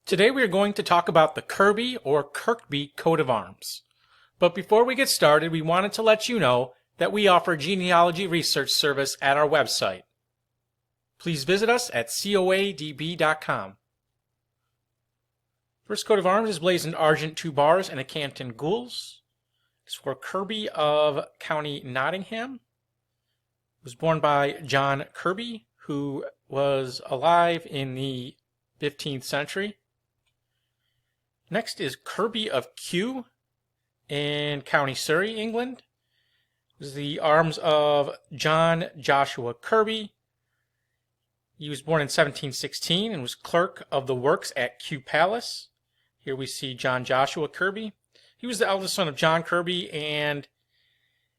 Today we are going to talk about the Kirby or Kirkby coat of arms. But before we get started, we wanted to let you know that we offer genealogy research service at our website. Please visit us at coadb.com. First coat of arms is blazoned Argent 2 bars and a canton gules. It's for Kirby of County Nottingham. It was borne by John Kirby, who was alive in the 15th century. Next is Kirby of Kew in County Surrey, England. This is the arms of John Joshua Kirby. He was born in 1716 and was clerk of the works at Kew Palace. Here we see John Joshua Kirby. He was the eldest son of John Kirby, and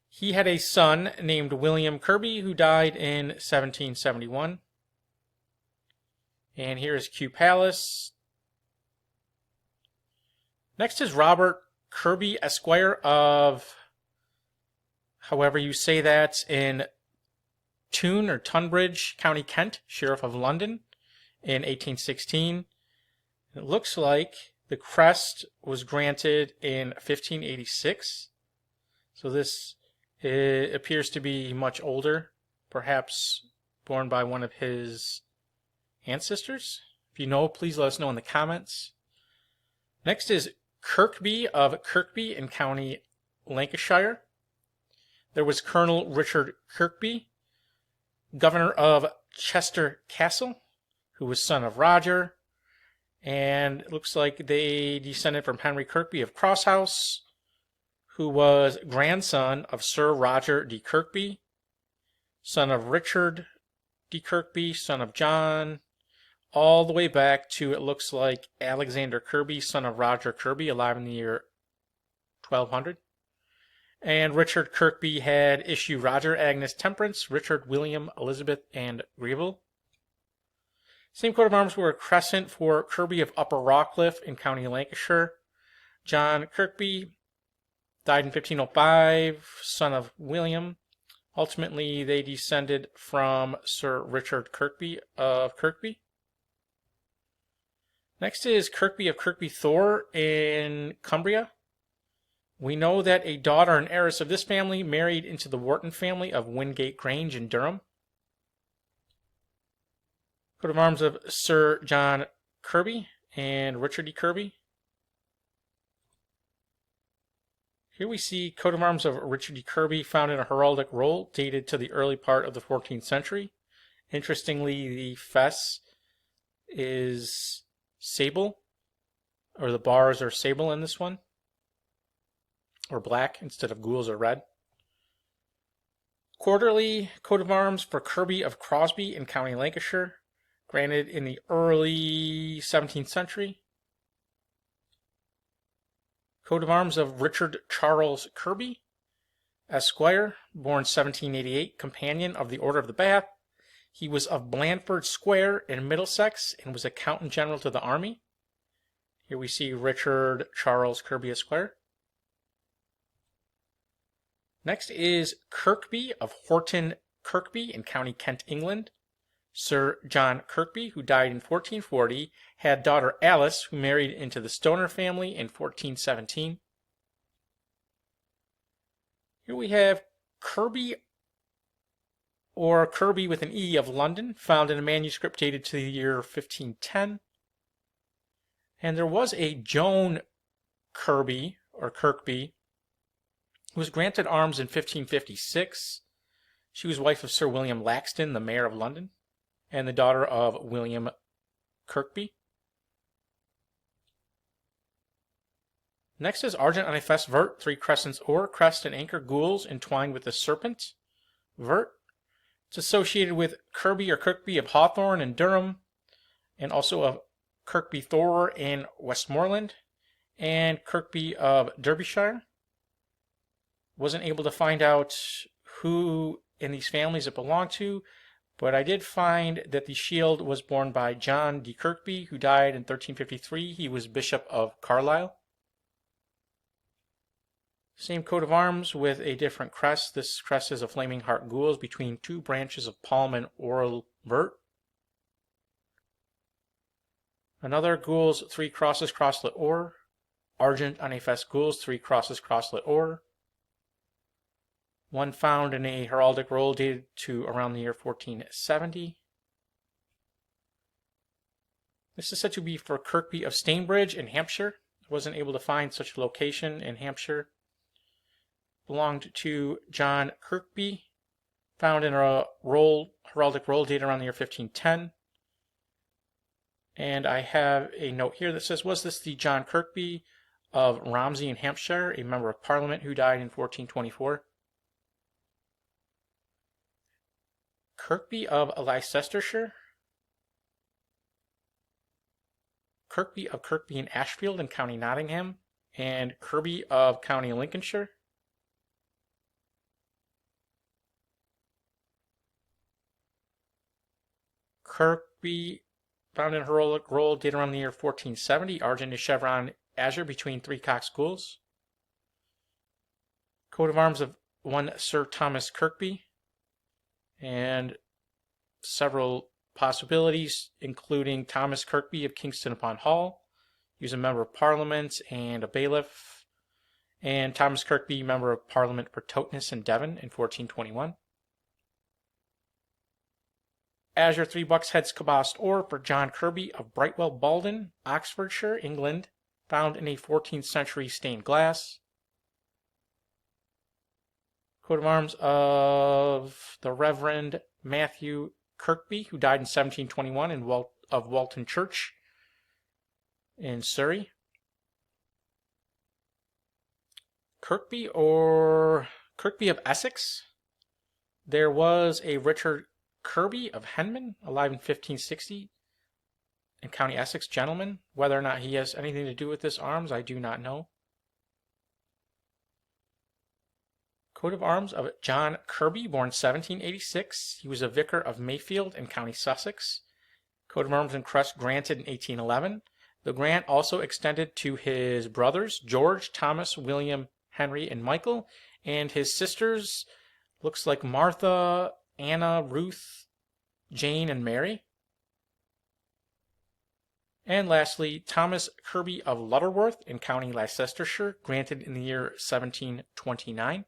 he had a son named William Kirby who died in 1771. And here is Kew Palace. Next is Robert Kirby Esq of, however you say that, in Tunbridge, County Kent, Sheriff of London, in 1816. It looks like the crest was granted in 1586. So this appears to be much older, perhaps born by one of his ancestors. If you know, please let us know in the comments. Next is Kirkby of Kirkby in County Lancashire. There was Colonel Richard Kirkby, governor of Chester Castle, who was son of Roger, and it looks like they descended from Henry Kirkby of Crosshouse, who was grandson of Sir Roger de Kirkby, son of Richard de Kirkby, son of John, all the way back to, it looks like, Alexander Kirby, son of Roger Kirby, alive in the year 1200. And Richard Kirkby had issue Roger, Agnes, Temperance, Richard, William, Elizabeth, and Greville. Same coat of arms were a crescent for Kirby of Upper Rawcliffe in County Lancashire. John Kirkby died in 1505, son of William. Ultimately, they descended from Sir Richard Kirkby of Kirkby. Next is Kirkby of Kirkby Thor in Cumbria. We know that a daughter and heiress of this family married into the Wharton family of Wingate Grange in Durham. Coat of arms of Sir John Kirby and Richard E. Kirby. Here we see coat of arms of Richard E. Kirby found in a heraldic roll dated to the early part of the 14th century. Interestingly, the fess is sable, or the bars are sable in this one, or black instead of gules or red. Quarterly coat of arms for Kirby of Crosby in County Lancashire, granted in the early 17th century. Coat of arms of Richard Charles Kirby, Esquire, born 1788, companion of the Order of the Bath. He was of Blandford Square in Middlesex and was accountant general to the army. Here we see Richard Charles Kirby Esquire. Next is Kirkby of Horton Kirkby in County Kent, England. Sir John Kirkby, who died in 1440, had daughter Alice, who married into the Stoner family in 1417. Here we have Kirby, or Kirby with an E, of London, found in a manuscript dated to the year 1510. And there was a Joan Kirby, or Kirkby, who was granted arms in 1556. She was wife of Sir William Laxton, the mayor of London, and the daughter of William Kirkby. Next is Argent on a fess vert, 3 crescents or crest and anchor gules entwined with a serpent vert. It's associated with Kirby or Kirkby of Hawthorne and Durham, and also of Kirkby Thor in Westmoreland, and Kirkby of Derbyshire. Wasn't able to find out who in these families it belonged to, but I did find that the shield was borne by John de Kirkby, who died in 1353. He was Bishop of Carlisle. Same coat of arms with a different crest. This crest is a flaming heart gules between 2 branches of palm and orle vert. Another gules, 3 crosses, crosslet or. Argent on a fess gules, 3 crosses, crosslet or. One found in a heraldic roll dated to around the year 1470. This is said to be for Kirkby of Stainbridge in Hampshire. I wasn't able to find such a location in Hampshire. Belonged to John Kirby, found in a heraldic roll dated around the year 1510. And I have a note here that says, was this the John Kirby of Romsey in Hampshire, a member of Parliament who died in 1424? Kirkby of Leicestershire, Kirkby of Kirkby in Ashfield in County Nottingham, and Kirby of County Lincolnshire. Kirkby, found in heraldic roll dated around the year 1470, Argent is chevron azure between 3 cocked gules. Coat of arms of one Sir Thomas Kirkby, and several possibilities, including Thomas Kirkby of Kingston upon Hull. He was a member of Parliament and a bailiff. And Thomas Kirkby, member of Parliament for Totnes in Devon in 1421. Azure 3 bucks heads cabossed or for John Kirby of Brightwell Baldon, Oxfordshire, England, found in a 14th century stained glass. Coat of arms of the Reverend Matthew Kirkby, who died in 1721 of Walton Church in Surrey. Kirkby or Kirkby of Essex. There was a Richard Kirby of Henman, alive in 1560, in County Essex, gentleman. Whether or not he has anything to do with this arms, I do not know. Coat of arms of John Kirby, born 1786. He was a vicar of Mayfield in County Sussex. Coat of arms and crest granted in 1811. The grant also extended to his brothers, George, Thomas, William, Henry, and Michael, and his sisters, looks like Martha, Anna, Ruth, Jane, and Mary. And lastly, Thomas Kirby of Lutterworth in County Leicestershire, granted in the year 1729.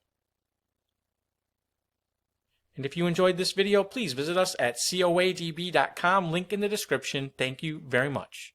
And if you enjoyed this video, please visit us at coadb.com, link in the description. Thank you very much.